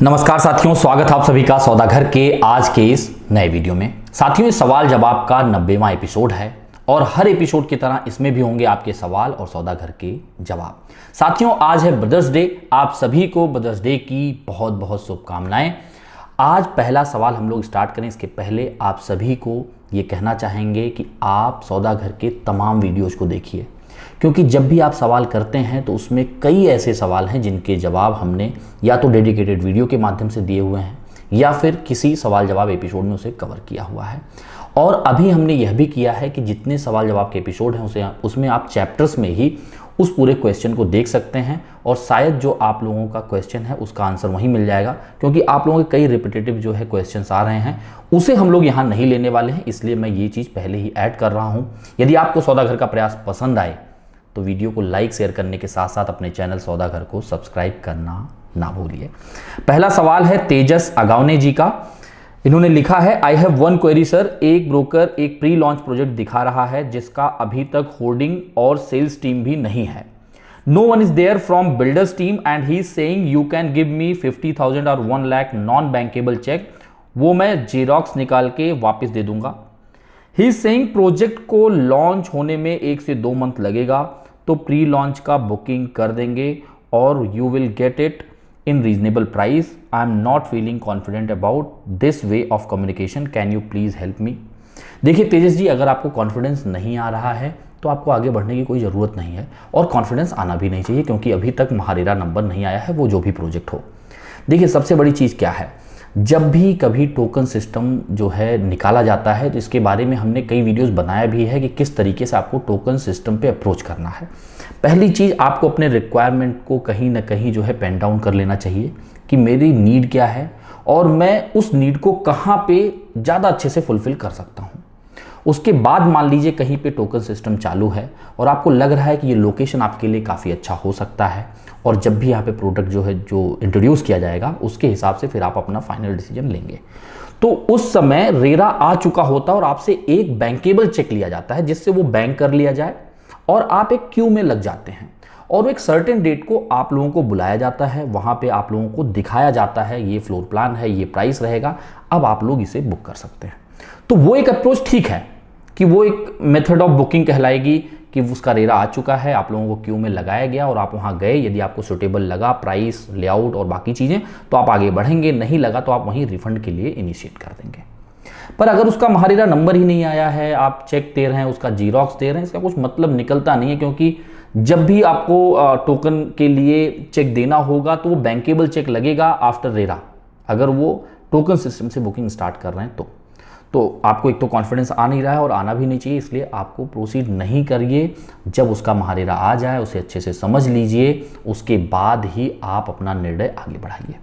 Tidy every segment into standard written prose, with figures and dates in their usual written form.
नमस्कार साथियों, स्वागत है आप सभी का सौदागर के आज के इस नए वीडियो में। साथियों, ये सवाल जवाब का 90वां एपिसोड है और हर एपिसोड की तरह इसमें भी होंगे आपके सवाल और सौदागर के जवाब। साथियों, आज है ब्रदर्स डे। आप सभी को ब्रदर्स डे की बहुत बहुत शुभकामनाएं। आज पहला सवाल हम लोग स्टार्ट करें इसके पहले आप सभी को ये कहना चाहेंगे कि आप सौदागर के तमाम वीडियोज को देखिए, क्योंकि जब भी आप सवाल करते हैं तो उसमें कई ऐसे सवाल हैं जिनके जवाब हमने या तो डेडिकेटेड वीडियो के माध्यम से दिए हुए हैं या फिर किसी सवाल जवाब एपिसोड में उसे कवर किया हुआ है। और अभी हमने यह भी किया है कि जितने सवाल जवाब के एपिसोड हैं उसमें आप चैप्टर्स में ही उस पूरे क्वेश्चन को देख सकते हैं और शायद जो आप लोगों का क्वेश्चन है उसका आंसर वहीं मिल जाएगा, क्योंकि आप लोगों के कई रिपीटेटिव जो है क्वेश्चंस आ रहे हैं उसे हम लोग यहाँ नहीं लेने वाले हैं, इसलिए मैं ये चीज़ पहले ही ऐड कर रहा हूँ। यदि आपको सौदागर का प्रयास पसंद आए तो वीडियो को लाइक शेयर करने के साथ साथ अपने चैनल सौदागर को सब्सक्राइब करना ना भूलिए। पहला सवाल है तेजस अगावने जी का। इन्होंने लिखा है, आई हैव वन क्वेरी सर। एक ब्रोकर एक प्री लॉन्च प्रोजेक्ट दिखा रहा है जिसका अभी तक होर्डिंग और सेल्स टीम भी नहीं है। No one is there from builders team and he is saying you can give me 50,000 और 1 लाख नॉन बैंकेबल चेक, वो मैं जेरॉक्स निकाल के वापस दे दूंगा। ही इज सेइंग प्रोजेक्ट को लॉन्च होने में 1 से 2 मंथ लगेगा, तो प्री लॉन्च का बुकिंग कर देंगे और you will get it in reasonable price. I am not feeling confident about this way of communication, can you please help me. देखिए तेजस जी, अगर आपको कॉन्फिडेंस नहीं आ रहा है तो आपको आगे बढ़ने की कोई ज़रूरत नहीं है और कॉन्फिडेंस आना भी नहीं चाहिए, क्योंकि अभी तक महारेरा नंबर नहीं आया है, वो जो भी प्रोजेक्ट हो। देखिए सबसे बड़ी चीज़ क्या है, जब भी कभी टोकन सिस्टम जो है निकाला जाता है तो इसके बारे में हमने कई वीडियोस बनाया भी है कि किस तरीके से आपको टोकन सिस्टम पे अप्रोच करना है। पहली चीज़, आपको अपने रिक्वायरमेंट को कहीं ना कहीं जो है पेन डाउन कर लेना चाहिए कि मेरी नीड क्या है और मैं उस नीड को कहाँ पे ज़्यादा अच्छे से फुलफिल कर सकता हूँ। उसके बाद मान लीजिए कहीं पे टोकन सिस्टम चालू है और आपको लग रहा है कि ये लोकेशन आपके लिए काफ़ी अच्छा हो सकता है, और जब भी यहाँ पे प्रोडक्ट जो है जो इंट्रोड्यूस किया जाएगा उसके हिसाब से फिर आप अपना फाइनल डिसीजन लेंगे। तो उस समय रेरा आ चुका होता है और आपसे एक बैंकेबल चेक लिया जाता है जिससे वो बैंक कर लिया जाए और आप एक क्यू में लग जाते हैं और एक सर्टेन डेट को आप लोगों को बुलाया जाता है, वहाँ पे आप लोगों को दिखाया जाता है ये फ्लोर प्लान है, ये प्राइस रहेगा, अब आप लोग इसे बुक कर सकते हैं। तो वो एक अप्रोच ठीक है कि वो एक मेथड ऑफ बुकिंग कहलाएगी कि उसका रेरा आ चुका है, आप लोगों को क्यू में लगाया गया और आप वहाँ गए, यदि आपको सुटेबल लगा प्राइस, लेआउट और बाकी चीज़ें तो आप आगे बढ़ेंगे, नहीं लगा तो आप वहीं रिफंड के लिए इनिशिएट कर देंगे। पर अगर उसका महारेरा नंबर ही नहीं आया है, आप चेक दे रहे हैं, उसका जीरोक्स दे रहे हैं, इसका कुछ मतलब निकलता नहीं है, क्योंकि जब भी आपको टोकन के लिए चेक देना होगा तो वो बैंकेबल चेक लगेगा आफ्टर रेरा, अगर वो टोकन सिस्टम से बुकिंग स्टार्ट कर रहे हैं तो आपको एक तो कॉन्फिडेंस आ नहीं रहा है और आना भी नहीं चाहिए, इसलिए आपको प्रोसीड नहीं करिए। जब उसका महारेरा आ जाए उसे अच्छे से समझ लीजिए, उसके बाद ही आप अपना निर्णय आगे बढ़ाइए।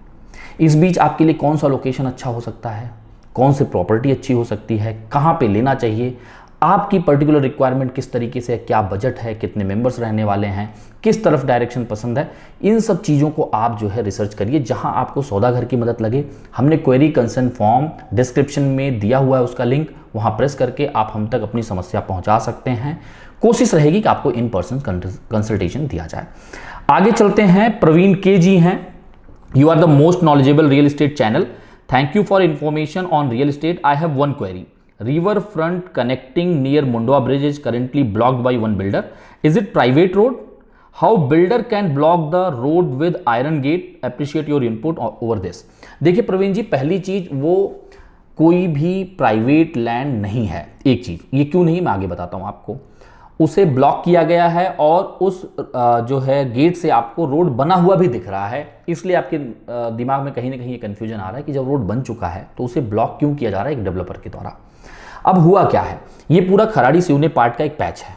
इस बीच आपके लिए कौन सा लोकेशन अच्छा हो सकता है, कौन सी प्रॉपर्टी अच्छी हो सकती है, कहाँ पे लेना चाहिए, आपकी पर्टिकुलर रिक्वायरमेंट किस तरीके से है, क्या बजट है, कितने मेंबर्स रहने वाले हैं, किस तरफ डायरेक्शन पसंद है, इन सब चीज़ों को आप जो है रिसर्च करिए जहां आपको सौदागर की मदद लगे। हमने क्वेरी कंसर्न फॉर्म डिस्क्रिप्शन में दिया हुआ है, उसका लिंक वहां प्रेस करके आप हम तक अपनी समस्या पहुंचा सकते हैं। कोशिश रहेगी कि आपको इन पर्सन कंसल्टेशन दिया जाए। आगे चलते हैं, प्रवीण के जी हैं। You are the most knowledgeable real estate channel, thank you for information on real estate. I have one query, river front connecting near Mundwa bridge is currently blocked by one builder, is it private road? How builder can block the road with iron gate? Appreciate your input over this। देखिए प्रवीण जी, पहली चीज, वो कोई भी private land नहीं है। एक चीज, ये क्यों नहीं मैं आगे बताता हूं आपको। उसे ब्लॉक किया गया है और उस जो है गेट से आपको रोड बना हुआ भी दिख रहा है, इसलिए आपके दिमाग में कहीं ना कहीं ये कंफ्यूजन आ रहा है कि जब रोड बन चुका है तो उसे ब्लॉक क्यों किया जा रहा है एक डेवलपर के द्वारा। अब हुआ क्या है, ये पूरा खराड़ी सिवनी पार्ट का एक पैच है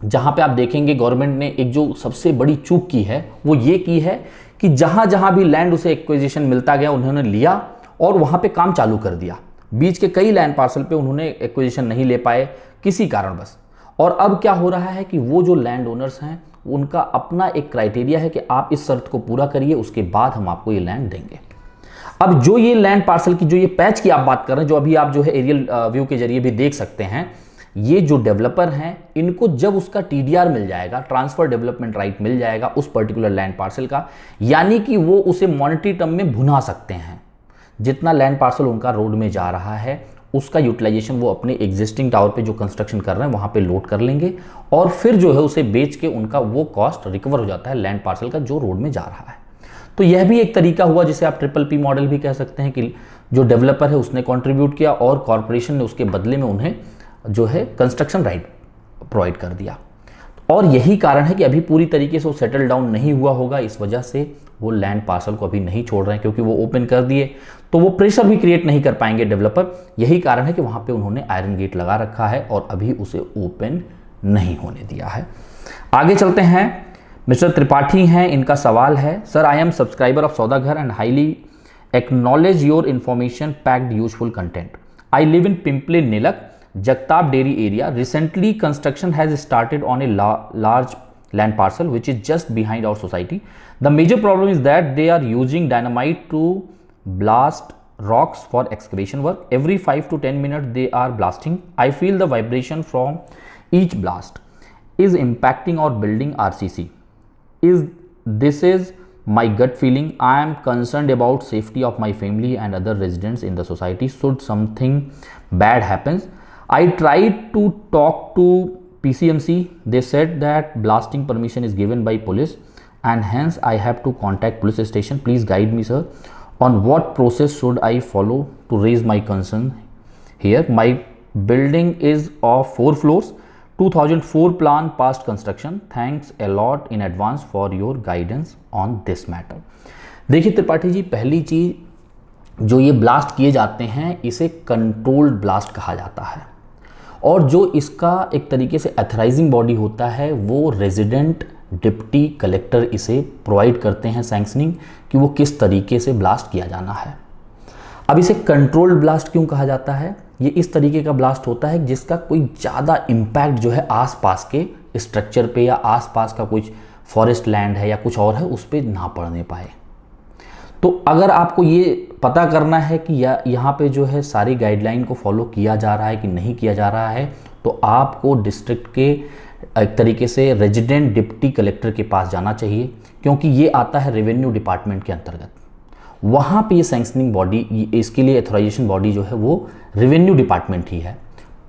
जहां पे आप देखेंगे गवर्नमेंट ने एक जो सबसे बड़ी चूक की है वो ये की है कि जहां जहां भी लैंड उसे एक्विजिशन मिलता गया उन्होंने लिया और वहां पे काम चालू कर दिया। बीच के कई लैंड पार्सल पे उन्होंने एक्विजिशन नहीं ले पाए किसी कारणवश, और अब क्या हो रहा है कि वो जो लैंड ओनर्स हैं उनका अपना एक क्राइटेरिया है कि आप इस शर्त को पूरा करिए, उसके बाद हम आपको ये लैंड देंगे। अब जो ये लैंड पार्सल की जो ये पैच की आप बात कर रहे हैं, जो अभी आप जो है एरियल व्यू के जरिए भी देख सकते हैं, ये जो डेवलपर हैं इनको जब उसका टीडीआर मिल जाएगा, ट्रांसफर डेवलपमेंट राइट मिल जाएगा उस पर्टिकुलर लैंड पार्सल का, यानी कि वो उसे मॉनेटरी टर्म में भुना सकते हैं। जितना लैंड पार्सल उनका रोड में जा रहा है उसका यूटिलाइजेशन वो अपने एग्जिस्टिंग टावर पे जो कंस्ट्रक्शन कर रहे हैं वहाँ पे लोड कर लेंगे और फिर जो है उसे बेच के उनका वो कॉस्ट रिकवर हो जाता है लैंड पार्सल का जो रोड में जा रहा है। तो यह भी एक तरीका हुआ जिसे आप ट्रिपल P मॉडल भी कह सकते हैं कि जो डेवलपर है उसने कंट्रीब्यूट किया और कॉरपोरेशन ने उसके बदले में उन्हें जो है कंस्ट्रक्शन राइट प्रोवाइड कर दिया। और यही कारण है कि अभी पूरी तरीके से वो सेटल डाउन नहीं हुआ होगा, इस वजह से वो लैंड पार्सल को अभी नहीं छोड़ रहे हैं, क्योंकि वो ओपन कर दिए तो वो प्रेशर भी क्रिएट नहीं कर पाएंगे डेवलपर। यही कारण है कि वहाँ पे उन्होंने आयरन गेट लगा रखा है और अभी उसे ओपन नहीं होने दिया है। आगे चलते हैं, मिस्टर त्रिपाठी हैं, इनका सवाल है, sir I am subscriber of Saudagar and highly acknowledge your information packed useful content. I live in Pimple Nilakh, Jagtap Dairy area. Recently, construction has started on a large land parcel which is just behind our society. The major problem is that they are using dynamite to blast rocks for excavation work. Every 5 to 10 minutes they are blasting. I feel the vibration from each blast is impacting our building RCC. This is my gut feeling. I am concerned about safety of my family and other residents in the society. Should something bad happens, I tried to talk to PCMC. They said that blasting permission is given by police and hence I have to contact police station. Please guide me, sir, on what process should I follow to raise my concern here. My building is of 4 floors, 2004 plan, past construction. Thanks a lot in advance for your guidance on this matter. देखिए त्रिपाठी जी, पहली चीज जो ये blast किए जाते हैं इसे controlled blast कहा जाता है और जो इसका एक तरीके से अथराइजिंग बॉडी होता है वो रेजिडेंट डिप्टी कलेक्टर इसे प्रोवाइड करते हैं सैंक्शनिंग कि वो किस तरीके से ब्लास्ट किया जाना है। अब इसे कंट्रोल्ड ब्लास्ट क्यों कहा जाता है? ये इस तरीके का ब्लास्ट होता है जिसका कोई ज़्यादा इम्पैक्ट जो है आसपास के स्ट्रक्चर पे या आसपास का कुछ फॉरेस्ट लैंड है या कुछ और है उस पर ना पड़ने पाए। तो अगर आपको ये पता करना है कि यहाँ पे जो है सारी गाइडलाइन को फॉलो किया जा रहा है कि नहीं किया जा रहा है, तो आपको डिस्ट्रिक्ट के एक तरीके से रेजिडेंट डिप्टी कलेक्टर के पास जाना चाहिए, क्योंकि ये आता है रेवेन्यू डिपार्टमेंट के अंतर्गत। वहाँ पे ये सैंक्शनिंग बॉडी, इसके लिए अथोराइजेशन बॉडी जो है वो रेवेन्यू डिपार्टमेंट ही है,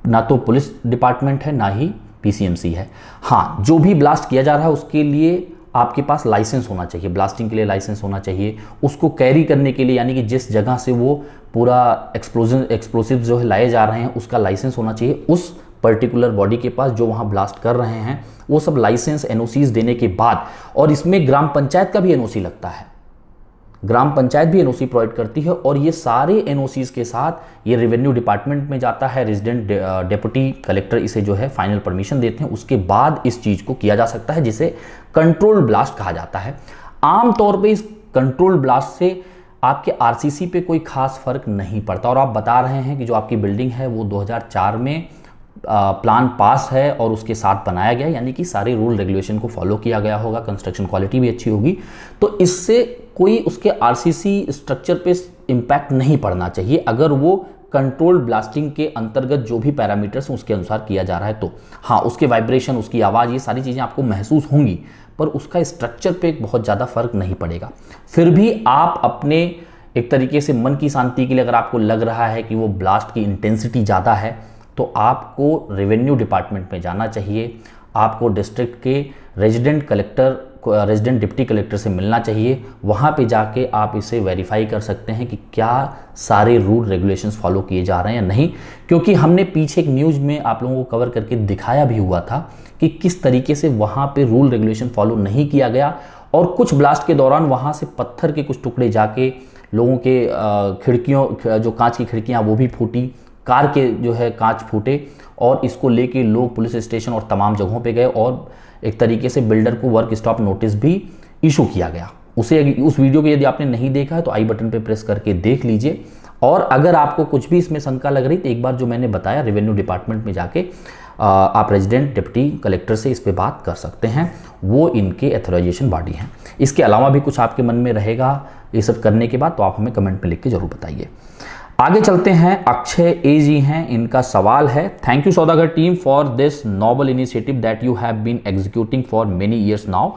ना तो पुलिस डिपार्टमेंट है ना ही PCMC है। हाँ, जो भी ब्लास्ट किया जा रहा है उसके लिए आपके पास लाइसेंस होना चाहिए, ब्लास्टिंग के लिए लाइसेंस होना चाहिए, उसको कैरी करने के लिए, यानी कि जिस जगह से वो पूरा एक्सप्लोसिव जो है लाए जा रहे हैं उसका लाइसेंस होना चाहिए उस पर्टिकुलर बॉडी के पास जो वहाँ ब्लास्ट कर रहे हैं। वो सब लाइसेंस NOCs देने के बाद, और इसमें ग्राम पंचायत का भी NOC लगता है, ग्राम पंचायत भी NOC प्रोवाइड करती है और ये सारे NOCs के साथ ये रेवेन्यू डिपार्टमेंट में जाता है, रेजिडेंट डिप्टी कलेक्टर इसे जो है फाइनल परमिशन देते हैं। उसके बाद इस चीज़ को किया जा सकता है जिसे कंट्रोल्ड ब्लास्ट कहा जाता है। आमतौर पे इस कंट्रोल्ड ब्लास्ट से आपके RCC पे कोई खास फर्क नहीं पड़ता। और आप बता रहे हैं कि जो आपकी बिल्डिंग है वो 2004 में प्लान पास है और उसके साथ बनाया गया, यानी कि सारे रूल रेगुलेशन को फॉलो किया गया होगा, कंस्ट्रक्शन क्वालिटी भी अच्छी होगी, तो इससे कोई उसके RCC स्ट्रक्चर पे इम्पैक्ट नहीं पड़ना चाहिए अगर वो कंट्रोल्ड ब्लास्टिंग के अंतर्गत जो भी पैरामीटर्स उसके अनुसार किया जा रहा है। तो हाँ, उसके वाइब्रेशन, उसकी आवाज़, ये सारी चीज़ें आपको महसूस होंगी, पर उसका स्ट्रक्चर पे बहुत ज़्यादा फर्क नहीं पड़ेगा। फिर भी आप अपने एक तरीके से मन की शांति के लिए, अगर आपको लग रहा है कि वो ब्लास्ट की इंटेंसिटी ज़्यादा है, तो आपको रेवेन्यू डिपार्टमेंट में जाना चाहिए, आपको डिस्ट्रिक्ट के resident collector, resident deputy collector से मिलना चाहिए। वहाँ पे जाके आप इसे वेरीफाई कर सकते हैं कि क्या सारे रूल रेगुलेशंस फॉलो किए जा रहे हैं या नहीं, क्योंकि हमने पीछे एक न्यूज़ में आप लोगों को कवर करके दिखाया भी हुआ था कि किस तरीके से वहाँ पे रूल रेगुलेशन फॉलो नहीं किया गया और कुछ ब्लास्ट के दौरान वहाँ से पत्थर के कुछ टुकड़े जाके लोगों के खिड़कियों, जो कांच की खिड़कियाँ वो भी फूटी, कार के जो है कांच फूटे, और इसको लेके लोग पुलिस स्टेशन और तमाम जगहों पे गए और एक तरीके से बिल्डर को वर्क स्टॉप नोटिस भी इशू किया गया। उस वीडियो को यदि आपने नहीं देखा है तो आई बटन पे प्रेस करके देख लीजिए। और अगर आपको कुछ भी इसमें शंका लग रही तो एक बार जो मैंने बताया रेवेन्यू डिपार्टमेंट में जाके आप रेजिडेंट डिप्टी कलेक्टर से इस पे बात कर सकते हैं, वो इनके अथोराइजेशन बॉडी हैं। इसके अलावा भी कुछ आपके मन में रहेगा ये सब करने के बाद तो आप हमें कमेंट में लिख के जरूर बताइए। आगे चलते हैं, अक्षय ए जी हैं, इनका सवाल है, thank you Saudagar team for this noble initiative that you have been executing for many years now.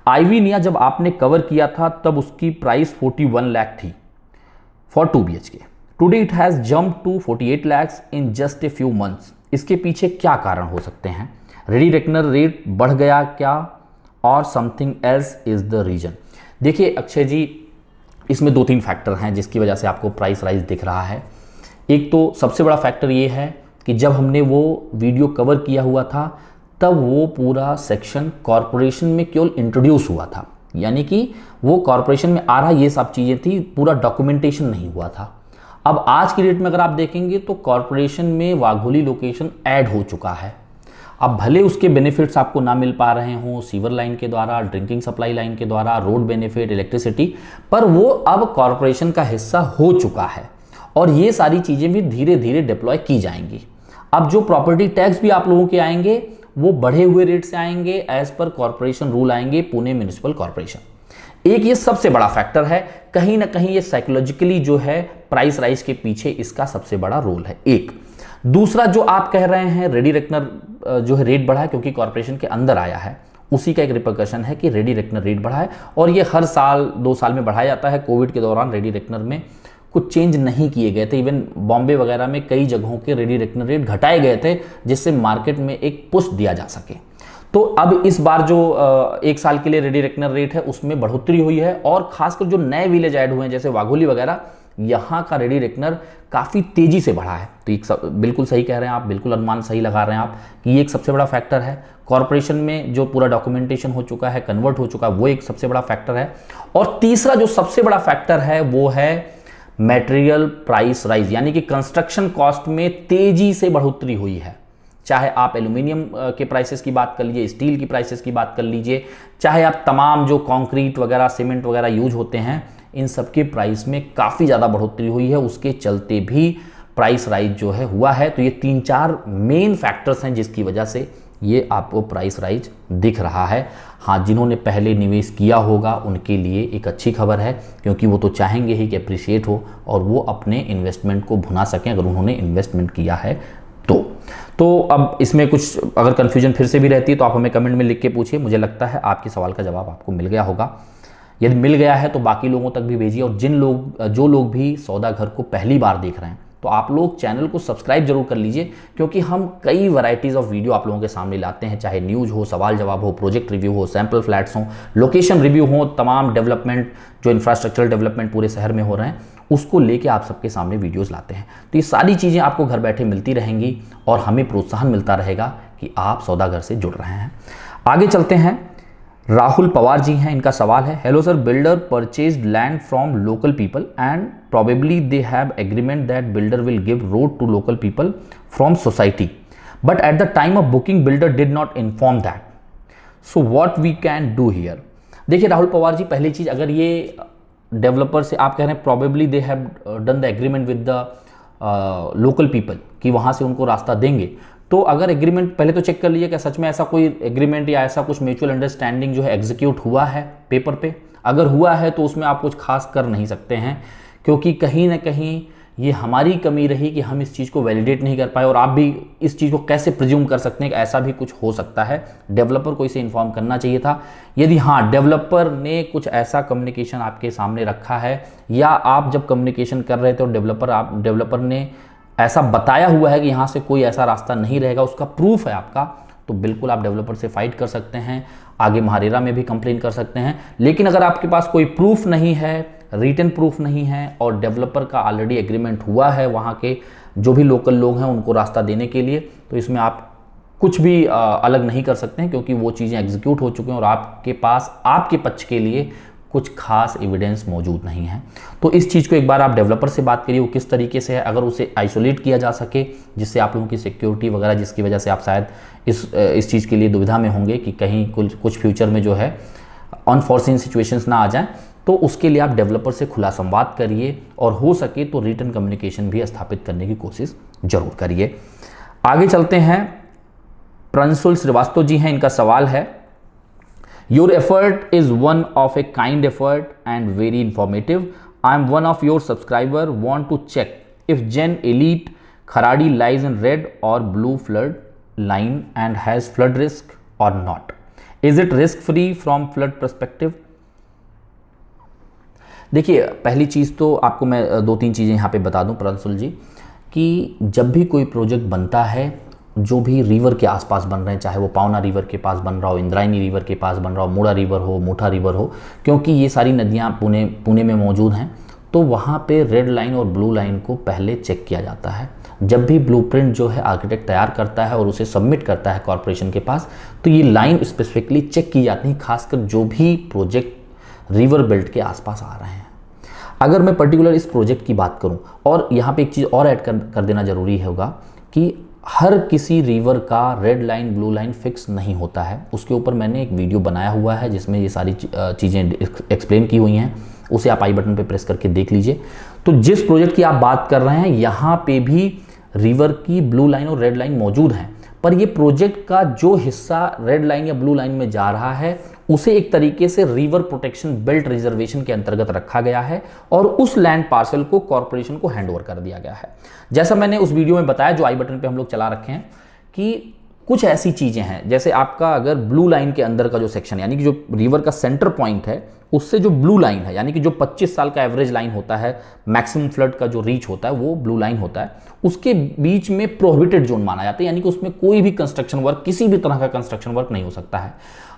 आईवी निया जब आपने कवर किया था तब उसकी प्राइस 41 लाख थी for 2 BHK। Today it has jump to 48 lakhs in just a few months. इसके पीछे क्या कारण हो सकते हैं? रेडी रेकनर रेट बढ़ गया क्या, और something else is the reason? देखिए अक्षय जी, इसमें 2-3 फैक्टर हैं जिसकी वजह से आपको प्राइस राइज दिख रहा है। एक तो सबसे बड़ा फैक्टर ये है कि जब हमने वो वीडियो कवर किया हुआ था तब वो पूरा सेक्शन कॉरपोरेशन में केवल इंट्रोड्यूस हुआ था, यानी कि वो कॉरपोरेशन में आ रहा, ये सब चीज़ें थी, पूरा डॉक्यूमेंटेशन नहीं हुआ था। अब आज की डेट में अगर आप देखेंगे तो कॉरपोरेशन में वाघोली लोकेशन ऐड हो चुका है। अब भले उसके बेनिफिट्स आपको ना मिल पा रहे हों, सीवर लाइन के द्वारा, ड्रिंकिंग सप्लाई लाइन के द्वारा, रोड बेनिफिट, इलेक्ट्रिसिटी, पर वो अब कॉरपोरेशन का हिस्सा हो चुका है और ये सारी चीज़ें भी धीरे धीरे डिप्लॉय की जाएंगी। अब जो प्रॉपर्टी टैक्स भी आप लोगों के आएंगे वो बढ़े हुए रेट से आएंगे, एज पर कॉरपोरेशन रूल आएंगे, पुणे म्युनिसिपल कॉरपोरेशन। एक ये सबसे बड़ा फैक्टर है, कहीं ना कहीं ये साइकोलॉजिकली जो है प्राइस राइज के पीछे इसका सबसे बड़ा रोल है। एक दूसरा जो आप कह रहे हैं रेडी रेकनर जो है रेट बढ़ा है क्योंकि कॉरपोरेशन के अंदर आया है, उसी का एक रिपरकशन है कि रेडी रेकनर रेट बढ़ा है और ये हर साल 2 साल में बढ़ाया जाता है। कोविड के दौरान रेडी रेकनर में कुछ चेंज नहीं किए गए थे, इवन बॉम्बे वगैरह में कई जगहों के रेडी रेकनर रेट घटाए गए थे जिससे मार्केट में एक पुश दिया जा सके। तो अब इस बार जो 1 साल के लिए रेडी रेकनर रेट है उसमें बढ़ोतरी हुई है और खासकर जो नए विलेज ऐड हुए हैं जैसे वाघोली वगैरह, यहाँ का रेडी रेकनर काफ़ी तेजी से बढ़ा है। तो एक बिल्कुल सही कह रहे हैं आप, बिल्कुल अनुमान सही लगा रहे हैं आप कि ये एक सबसे बड़ा फैक्टर है। कॉरपोरेशन में जो पूरा डॉक्यूमेंटेशन हो चुका है, कन्वर्ट हो चुका है, वो एक सबसे बड़ा फैक्टर है। और तीसरा जो सबसे बड़ा फैक्टर है वो है मटेरियल प्राइस राइज, यानी कि कंस्ट्रक्शन कॉस्ट में तेजी से बढ़ोतरी हुई है। चाहे आप एल्यूमिनियम के प्राइसेस की बात कर लीजिए, स्टील की प्राइसेस की बात कर लीजिए, चाहे आप तमाम जो कंक्रीट वगैरह, सीमेंट वगैरह यूज होते हैं, इन सब के प्राइस में काफ़ी ज़्यादा बढ़ोतरी हुई है। उसके चलते भी प्राइस राइज जो है हुआ है। तो ये 3-4 मेन फैक्टर्स हैं जिसकी वजह से ये आपको प्राइस राइज दिख रहा है। हाँ, जिन्होंने पहले निवेश किया होगा उनके लिए एक अच्छी खबर है, क्योंकि वो तो चाहेंगे ही कि अप्रिशिएट हो और वो अपने इन्वेस्टमेंट को भुना सकें अगर उन्होंने इन्वेस्टमेंट किया है तो अब इसमें कुछ अगर कन्फ्यूजन फिर से भी रहती है तो आप हमें कमेंट में लिख के पूछिए। मुझे लगता है आपके सवाल का जवाब आपको मिल गया होगा। यदि मिल गया है तो बाकी लोगों तक भी भेजिए, और जो लोग भी सौदा घर को पहली बार देख रहे हैं तो आप लोग चैनल को सब्सक्राइब जरूर कर लीजिए, क्योंकि हम कई वैरायटीज़ ऑफ वीडियो आप लोगों के सामने लाते हैं, चाहे न्यूज़ हो, सवाल जवाब हो, प्रोजेक्ट रिव्यू हो, सैम्पल फ्लैट्स हो, लोकेशन रिव्यू हो, तमाम डेवलपमेंट जो इंफ्रास्ट्रक्चरल डेवलपमेंट पूरे शहर में हो रहे हैं उसको लेके आप सबके सामने वीडियोस लाते हैं। तो ये सारी चीज़ें आपको घर बैठे मिलती रहेंगी और हमें प्रोत्साहन मिलता रहेगा कि आप सौदागर से जुड़ रहे हैं। आगे चलते हैं, राहुल पवार जी हैं, इनका सवाल है, hello sir, builder purchased land from local people and probably they have agreement that builder will give road to local people from society, but at the time of booking builder did not inform that, so what we can do here. देखिए राहुल पवार जी, पहली चीज़, अगर ये developer से आप कह रहे हैं probably they have done the agreement with the local people कि वहाँ से उनको रास्ता देंगे, तो अगर एग्रीमेंट पहले तो चेक कर लीजिए क्या सच में ऐसा कोई एग्रीमेंट या ऐसा कुछ म्यूचुअल अंडरस्टैंडिंग जो है एग्जीक्यूट हुआ है पेपर पे। अगर हुआ है तो उसमें आप कुछ खास कर नहीं सकते हैं, क्योंकि कहीं ना कहीं ये हमारी कमी रही कि हम इस चीज़ को वैलिडेट नहीं कर पाए, और आप भी इस चीज़ को कैसे प्रिज्यूम कर सकते हैं कि ऐसा भी कुछ हो सकता है। डेवलपर को इसे इन्फॉर्म करना चाहिए था। यदि हाँ डेवलपर ने कुछ ऐसा कम्युनिकेशन आपके सामने रखा है, या आप जब कम्युनिकेशन कर रहे थे और डेवलपर ने ऐसा बताया हुआ है कि यहाँ से कोई ऐसा रास्ता नहीं रहेगा, उसका प्रूफ है आपका, तो बिल्कुल आप डेवलपर से फाइट कर सकते हैं, आगे महारेरा में भी कंप्लेन कर सकते हैं। लेकिन अगर आपके पास कोई प्रूफ नहीं है, रिटन प्रूफ नहीं है, और डेवलपर का ऑलरेडी एग्रीमेंट हुआ है वहाँ के जो भी लोकल लोग हैं उनको रास्ता देने के लिए, तो इसमें आप कुछ भी अलग नहीं कर सकते हैं, क्योंकि वो चीज़ें एग्जीक्यूट हो चुकी हैं और आपके पास आपके पक्ष के लिए कुछ खास एविडेंस मौजूद नहीं है। तो इस चीज़ को एक बार आप डेवलपर से बात करिए, वो किस तरीके से है, अगर उसे आइसोलेट किया जा सके जिससे आप लोगों की सिक्योरिटी वगैरह, जिसकी वजह से आप शायद इस चीज़ के लिए दुविधा में होंगे कि कहीं कुछ फ्यूचर में जो है अनफॉर्सीन सिचुएशंस ना आ जाएं, तो उसके लिए आप डेवलपर से खुला संवाद करिए और हो सके तो रिटन कम्युनिकेशन भी स्थापित करने की कोशिश जरूर करिए। आगे चलते हैं, प्रिंसुल श्रीवास्तव जी हैं, इनका सवाल है, Your effort is one of a kind effort and very informative. I am one of your subscriber. Want to check if Zen elite Kharadi lies in red और blue flood line and has flood risk और not, is it risk free from flood perspective? देखिए, पहली चीज़ तो आपको मैं 2-3 चीज़ें यहाँ पे बता दूँ प्रांशुल जी, कि जब भी कोई प्रोजेक्ट बनता है, जो भी रिवर के आसपास बन रहे हैं, चाहे वो पावना रिवर के पास बन रहा हो, इंद्रायणी रिवर के पास बन रहा हो, मूड़ा रिवर हो, मोठा रिवर हो, क्योंकि ये सारी नदियाँ पुणे में मौजूद हैं, तो वहाँ पे रेड लाइन और ब्लू लाइन को पहले चेक किया जाता है। जब भी ब्लूप्रिंट जो है आर्किटेक्ट तैयार करता है और उसे सबमिट करता है कॉरपोरेशन के पास, तो ये लाइन स्पेसिफिकली चेक की जाती है, खासकर जो भी प्रोजेक्ट रिवर बेल्ट के आसपास आ रहे हैं। अगर मैं पर्टिकुलर इस प्रोजेक्ट की बात करूं, और यहाँ पे एक चीज़ और ऐड कर देना ज़रूरी होगा कि हर किसी रिवर का red line blue line fix नहीं होता है। उसके ऊपर मैंने एक वीडियो बनाया हुआ है जिसमें ये सारी चीज़ें एक्सप्लेन की हुई हैं, उसे आप आई बटन पे प्रेस करके देख लीजिए। तो जिस प्रोजेक्ट की आप बात कर रहे हैं, यहाँ पे भी रिवर की ब्लू लाइन और रेड लाइन मौजूद हैं, पर ये प्रोजेक्ट का जो हिस्सा रेड लाइन या ब्लू लाइन में जा रहा है उसे एक तरीके से रिवर प्रोटेक्शन बेल्ट रिजर्वेशन के अंतर्गत रखा गया है और उस लैंड पार्सल को कॉरपोरेशन को हैंडओवर कर दिया गया है। जैसा मैंने उस वीडियो में बताया, जो आई बटन पे हम लोग चला रखे हैं, कि कुछ ऐसी चीज़ें हैं, जैसे आपका अगर ब्लू लाइन के अंदर का जो सेक्शन, यानी कि जो रिवर का सेंटर पॉइंट है, उससे जो ब्लू लाइन है, यानी कि जो 25 साल का एवरेज लाइन होता है, मैक्सिमम फ्लड का जो रीच होता है वो ब्लू लाइन होता है, उसके बीच में प्रोहिबिटेड जोन माना जाता है, यानी कि उसमें कोई भी कंस्ट्रक्शन वर्क, किसी भी तरह का कंस्ट्रक्शन वर्क नहीं हो सकता है।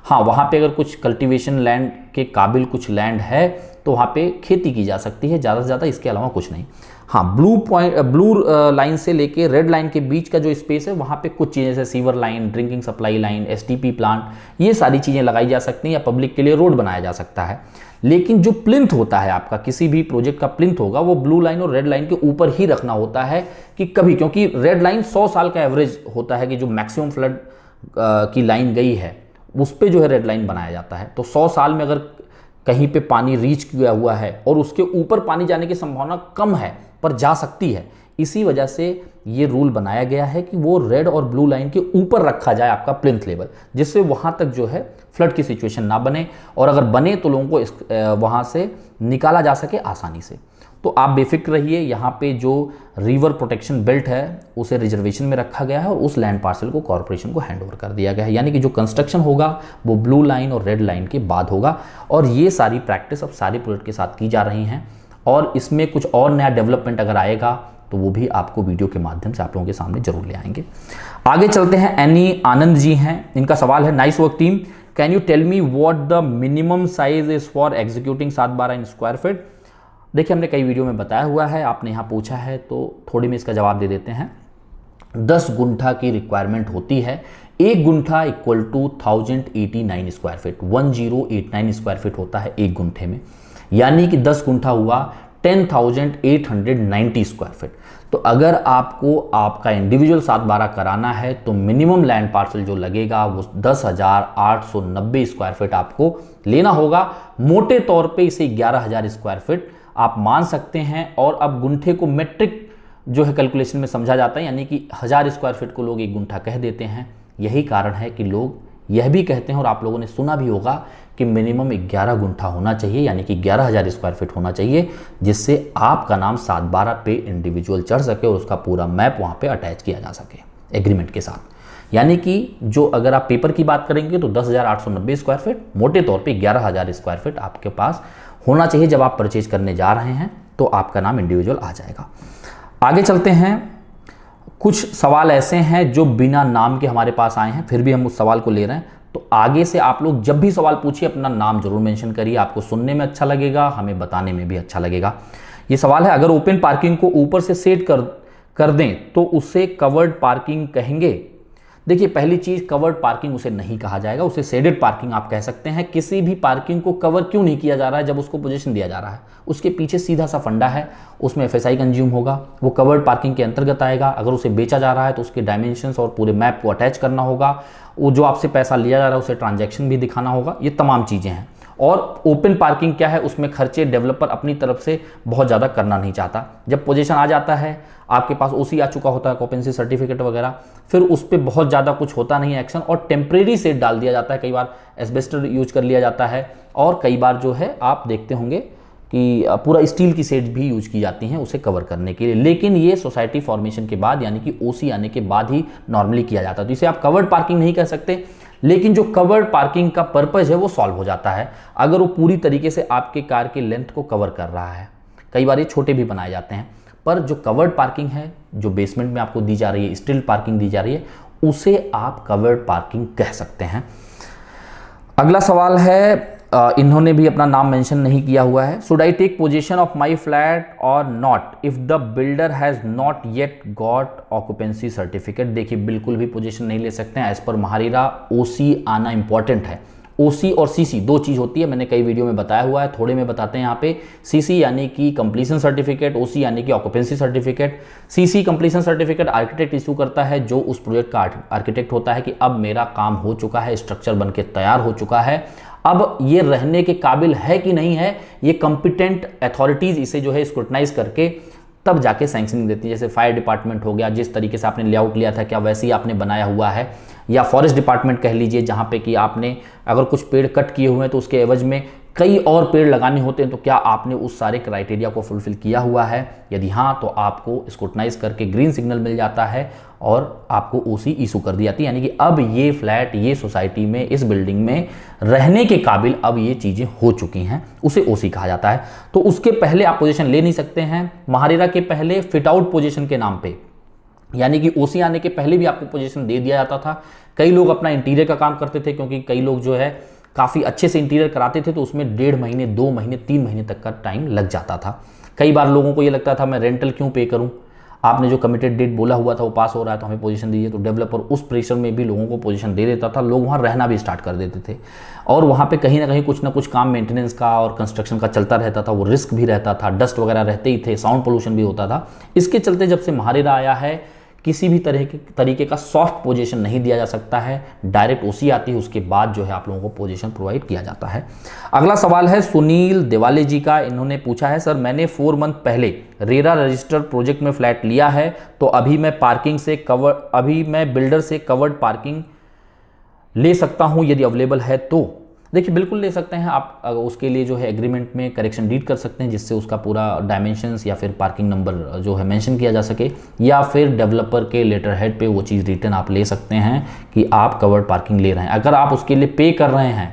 हाँ, वहाँ पे अगर कुछ कल्टीवेशन लैंड के काबिल कुछ लैंड है तो वहाँ पे खेती की जा सकती है, ज़्यादा से ज़्यादा, इसके अलावा कुछ नहीं। हाँ, ब्लू लाइन से लेके रेड लाइन के बीच का जो स्पेस है, वहाँ पे कुछ चीज़ें जैसे sewer line, drinking supply line, STP plant, ये सारी चीज़ें लगाई जा सकती हैं, या पब्लिक के लिए रोड बनाया जा सकता है। लेकिन जो प्लिंथ होता है आपका, किसी भी प्रोजेक्ट का प्लिंथ होगा, वो ब्लू लाइन और रेड लाइन के ऊपर ही रखना होता है, कि कभी, क्योंकि रेड लाइन 100 साल का एवरेज होता है कि जो मैक्सिमम फ्लड की लाइन गई है उस पे जो है रेड लाइन बनाया जाता है। तो 100 साल में अगर कहीं पे पानी रीच किया हुआ है और उसके ऊपर पानी जाने की संभावना कम है, पर जा सकती है, इसी वजह से ये रूल बनाया गया है कि वो रेड और ब्लू लाइन के ऊपर रखा जाए आपका प्लिंथ लेवल, जिससे वहाँ तक जो है फ्लड की सिचुएशन ना बने, और अगर बने तो लोगों को वहाँ से निकाला जा सके आसानी से। तो आप बेफिक्र रहिए, यहाँ पे जो रिवर प्रोटेक्शन बेल्ट है उसे रिजर्वेशन में रखा गया है और उस लैंड पार्सल को कॉरपोरेशन को हैंडओवर कर दिया गया है, यानी कि जो कंस्ट्रक्शन होगा वो ब्लू लाइन और रेड लाइन के बाद होगा। और ये सारी प्रैक्टिस अब सारे प्रोजेक्ट के साथ की जा रही हैं, और इसमें कुछ और नया डेवलपमेंट अगर आएगा तो वो भी आपको वीडियो के माध्यम से आप लोगों के सामने जरूर ले आएंगे। आगे चलते हैं, एनी आनंद जी हैं, इनका सवाल है, nice work team, can you tell me what the minimum size is for executing 7/12 in square feet? देखिए, हमने कई वीडियो में बताया हुआ है, आपने यहाँ पूछा है तो थोड़ी में इसका जवाब दे देते हैं। 10 गुंठा की रिक्वायरमेंट होती है। 1 guntha equal to 1089 square feet, 1089 square feet होता है 1 गुंठे में, यानी कि 10 गुंठा हुआ 10,890 स्क्वायर फीट। तो अगर आपको आपका इंडिविजुअल 7/12 कराना है तो मिनिमम लैंड पार्सल जो लगेगा वो 10,890 स्क्वायर फीट आपको लेना होगा। मोटे तौर पे इसे 11,000 स्क्वायर फीट आप मान सकते हैं। और अब गुंठे को मेट्रिक जो है कैलकुलेशन में समझा जाता है, यानी कि 1000 स्क्वायर फीट को लोग 1 गुंठा कह देते हैं। यही कारण है कि लोग यह भी कहते हैं, और आप लोगों ने सुना भी होगा, कि मिनिमम 11 गुंठा होना चाहिए, यानी कि 11,000 स्क्वायर फीट होना चाहिए, जिससे आपका नाम 7/12 पे इंडिविजुअल चढ़ सके और उसका पूरा मैप वहाँ पे अटैच किया जा सके एग्रीमेंट के साथ। यानी कि जो अगर आप पेपर की बात करेंगे तो 10,890 स्क्वायर फीट, मोटे तौर पे 11,000 स्क्वायर फीट आपके पास होना चाहिए जब आप परचेज करने जा रहे हैं, तो आपका नाम इंडिविजुअल आ जाएगा। आगे चलते हैं, कुछ सवाल ऐसे हैं जो बिना नाम के हमारे पास आए हैं, फिर भी हम उस सवाल को ले रहे हैं। तो आगे से आप लोग जब भी सवाल पूछिए अपना नाम जरूर मेंशन करिए, आपको सुनने में अच्छा लगेगा, हमें बताने में भी अच्छा लगेगा। ये सवाल है, अगर ओपन पार्किंग को ऊपर से सेट कर दें तो उसे कवर्ड पार्किंग कहेंगे? देखिए, पहली चीज, कवर्ड पार्किंग उसे नहीं कहा जाएगा, उसे शेडेड पार्किंग आप कह सकते हैं। किसी भी पार्किंग को कवर क्यों नहीं किया जा रहा है जब उसको पोजीशन दिया जा रहा है? उसके पीछे सीधा सा फंडा है, उसमें एफएसआई कंज्यूम होगा, वो कवर्ड पार्किंग के अंतर्गत आएगा। अगर उसे बेचा जा रहा है तो उसके डायमेंशंस और पूरे मैप को अटैच करना होगा, वो जो आपसे पैसा लिया जा रहा है उसे ट्रांजैक्शन भी दिखाना होगा, ये तमाम चीज़ें हैं। और ओपन पार्किंग क्या है, उसमें खर्चे डेवलपर अपनी तरफ से बहुत ज़्यादा करना नहीं चाहता। जब पोजीशन आ जाता है, आपके पास ओसी आ चुका होता है, ऑक्यूपेंसी सर्टिफिकेट वगैरह, फिर उस पर बहुत ज़्यादा कुछ होता नहीं है एक्शन, और टेम्परेरी सेट डाल दिया जाता है। कई बार एस्बेस्टर यूज कर लिया जाता है, और कई बार जो है आप देखते होंगे कि पूरा स्टील की शेड भी यूज की जाती हैं उसे कवर करने के लिए, लेकिन ये सोसाइटी फॉर्मेशन के बाद यानी कि ओसी आने के बाद ही नॉर्मली किया जाता है। तो इसे आप कवर्ड पार्किंग नहीं कह सकते, लेकिन जो कवर्ड पार्किंग का पर्पज है वो सॉल्व हो जाता है अगर वो पूरी तरीके से आपके कार के लेंथ को कवर कर रहा है। कई बार ये छोटे भी बनाए जाते हैं, पर जो कवर्ड पार्किंग है, जो बेसमेंट में आपको दी जा रही है, स्टील पार्किंग दी जा रही है, उसे आप कवर्ड पार्किंग कह सकते हैं। अगला सवाल है, इन्होंने भी अपना नाम मेंशन नहीं किया हुआ है। Should I take position of my flat और not if the builder has not yet got occupancy certificate. देखिए, बिल्कुल भी पोजीशन नहीं ले सकते हैं। एज पर महारेरा ओसी आना इंपॉर्टेंट है। ओसी और सीसी दो चीज होती है, मैंने कई वीडियो में बताया हुआ है, थोड़े में बताते हैं यहाँ पे। सीसी यानी कि कंप्लीशन सर्टिफिकेट, ओसी यानी कि occupancy certificate. CC completion certificate architect issue करता है, जो उस प्रोजेक्ट का आर्किटेक्ट होता है कि अब मेरा काम हो चुका है, स्ट्रक्चर बन के तैयार हो चुका है, अब ये रहने के काबिल है कि नहीं है, ये कॉम्पिटेंट अथॉरिटीज इसे जो है स्क्रूटनाइज करके तब जाके सैंक्शनिंग देती है। जैसे फायर डिपार्टमेंट हो गया, जिस तरीके से आपने लेआउट लिया था क्या वैसे ही आपने बनाया हुआ है, या फॉरेस्ट डिपार्टमेंट कह लीजिए, जहाँ पे कि आपने अगर कुछ पेड़ कट किए हुए हैं तो उसके एवज में कई और पेड़ लगाने होते हैं, तो क्या आपने उस सारे क्राइटेरिया को फुलफिल किया हुआ है। यदि हाँ, तो आपको स्क्रूटनाइज करके ग्रीन सिग्नल मिल जाता है और आपको ओसी इशू कर दी जाती है, यानी कि अब ये फ्लैट, ये सोसाइटी में, इस बिल्डिंग में रहने के काबिल अब ये चीज़ें हो चुकी हैं, उसे ओसी कहा जाता है। तो उसके पहले आप पोजीशन ले नहीं सकते हैं। महारेरा के पहले फिट आउट पोजीशन के नाम पे, यानी कि ओसी आने के पहले भी आपको पोजीशन दे दिया जाता था। कई लोग अपना इंटीरियर का काम करते थे, क्योंकि कई लोग जो है काफ़ी अच्छे से इंटीरियर कराते थे, तो उसमें 1.5 महीने, 2 महीने, 3 महीने तक का टाइम लग जाता था। कई बार लोगों को ये लगता था मैं रेंटल क्यों पे करूं, आपने जो कमिटेड डेट बोला हुआ था वो पास हो रहा है तो हमें पोजीशन दीजिए। तो डेवलपर उस प्रेशर में भी लोगों को पोजीशन दे देता था, लोग वहाँ रहना भी स्टार्ट कर देते थे, और वहाँ पे कहीं ना कुछ काम मेंटेनेंस का और कंस्ट्रक्शन का चलता रहता था। वो रिस्क भी रहता था, डस्ट वगैरह रहते ही थे, साउंड पोल्यूशन भी होता था। इसके चलते जब से महारेरा आया है, किसी भी तरीके का सॉफ्ट पोजीशन नहीं दिया जा सकता है, डायरेक्ट ओसी आती है, उसके बाद जो है आप लोगों को पोजीशन प्रोवाइड किया जाता है। अगला सवाल है सुनील देवाले जी का। इन्होंने पूछा है, सर मैंने 4 मंथ पहले रेरा रजिस्टर्ड प्रोजेक्ट में फ्लैट लिया है, तो अभी मैं बिल्डर से कवर्ड पार्किंग ले सकता हूं यदि अवेलेबल है तो? देखिए, बिल्कुल ले सकते हैं आप। उसके लिए जो है एग्रीमेंट में करेक्शन डीड कर सकते हैं, जिससे उसका पूरा डायमेंशंस या फिर पार्किंग नंबर जो है मेंशन किया जा सके, या फिर डेवलपर के लेटर हेड पे वो चीज़ रिटर्न आप ले सकते हैं कि आप कवर्ड पार्किंग ले रहे हैं। अगर आप उसके लिए पे कर रहे हैं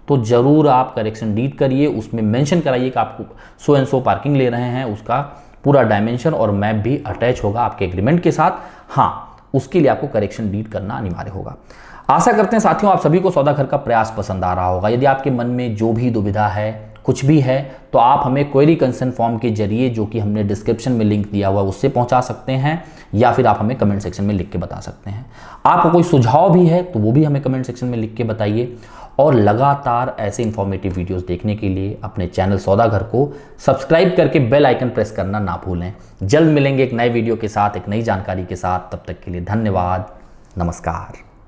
तो ज़रूर आप करेक्शन डीड करिए, उसमें मेंशन कराइए कि आपको सो एंड सो पार्किंग ले रहे हैं, उसका पूरा डायमेंशन और मैप भी अटैच होगा आपके एग्रीमेंट के साथ। हाँ, उसके लिए आपको करेक्शन डीड करना अनिवार्य होगा। आशा करते हैं साथियों आप सभी को सौदा घर का प्रयास पसंद आ रहा होगा। यदि आपके मन में जो भी दुविधा है, कुछ भी है, तो आप हमें क्वेरी कंसर्न फॉर्म के जरिए, जो कि हमने डिस्क्रिप्शन में लिंक दिया हुआ है, उससे पहुंचा सकते हैं, या फिर आप हमें कमेंट सेक्शन में लिख के बता सकते हैं। आपको कोई सुझाव भी है तो वो भी हमें कमेंट सेक्शन में लिख के बताइए। और लगातार ऐसे इंफॉर्मेटिव वीडियोस देखने के लिए अपने चैनल सौदा घर को सब्सक्राइब करके बेल आइकन प्रेस करना ना भूलें। जल्द मिलेंगे एक नए वीडियो के साथ, एक नई जानकारी के साथ। तब तक के लिए धन्यवाद, नमस्कार।